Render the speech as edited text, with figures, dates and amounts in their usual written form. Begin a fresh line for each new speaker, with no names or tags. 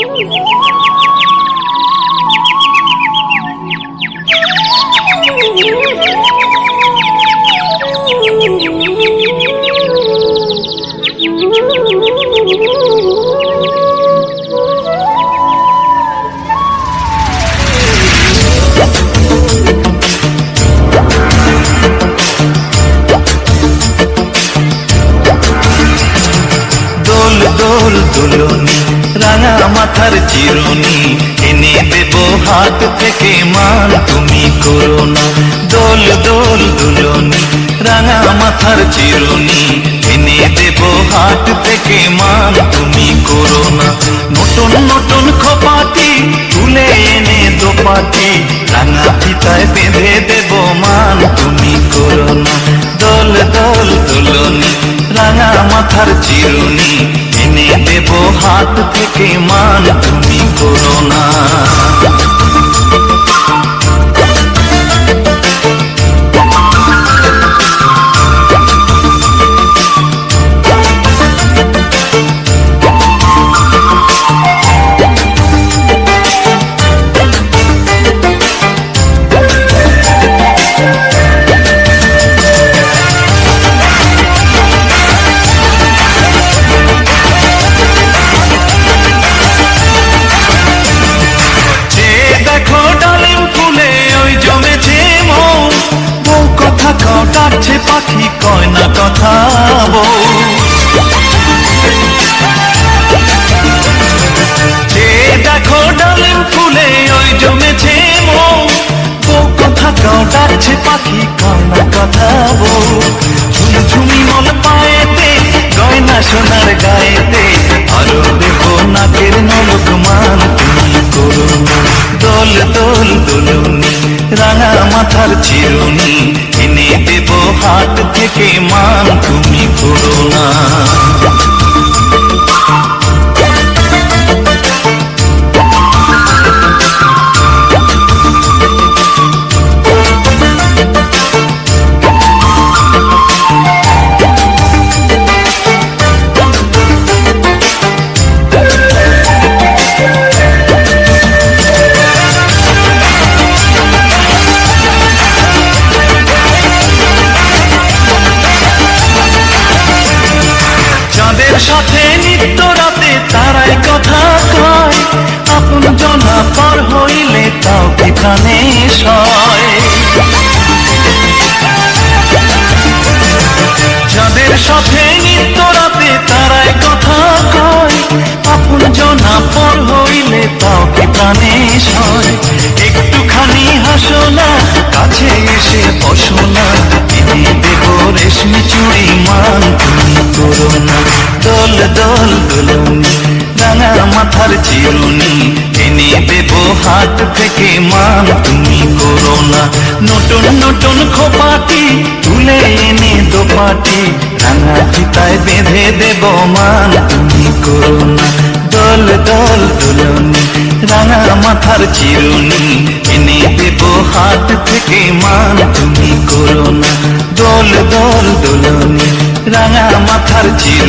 দোল দুলনি রাঙা মাথার চিরুনি এনে দেব হাত থেকে মান তুমি করো না। দোল দোল দুলনি রাঙা মাথার চিরুনি এনে দেব হাত থেকে মান তুমি করো না। নতুন নতুন খোপাটি তুলে এনে দোপাটি রাঙা ফিতায় বেঁধে দেব মান তুমি করো না। দোল দোল দুলনি রাঙা মাথার চিরুনি এনে দেব হাত থেকে মান তুমি করো না। ডাকছে পাখি কয় না কথা বউ, যে দেখো ডালিম ফুলে ওই জমেছে মৌ। বউ কথা কাও ডাকছে পাখি কয় না কথা বউ। ঝুমঝুমি মন পায়েতে গয়না সোনার গায়েতে আরো দেব নাকের নলক মান তুমি করো না। দোল দোল দুলনি রাঙা মাথার চিরুনি এনে দেব হাত থেকে মান তুমি করো না। সাথে নিত্য রাতে তারাই কথা কয়, আপন জনা পর হইলে তাও কি প্রাণে সয়। যাদের সাথে নিত্য রাতে তারাই কথা কয়, আপন জনা পর হইলে তাও কি প্রাণে সয়। একটুখানি হাসো না, কাছে এসে বসো না, এনে দেব রেশমি চুড়ি মান তুমি করো না। দোল দোল দুলনি রাঙা মাথার চিরুনি এনে দেব হাত থেকে মান তুমি করো না। নতুন নতুন খোপাটি তুলে এনে দোপাটি রাঙা ফিতায় বেঁধে দেব মান তুমি করো না। দোল দোল দুলনি রাঙা মাথার চিরুনি এনে দেব হাত থেকে মান তুমি করো না। দোল দোল দুলনি রাঙা মাথার চিরুনি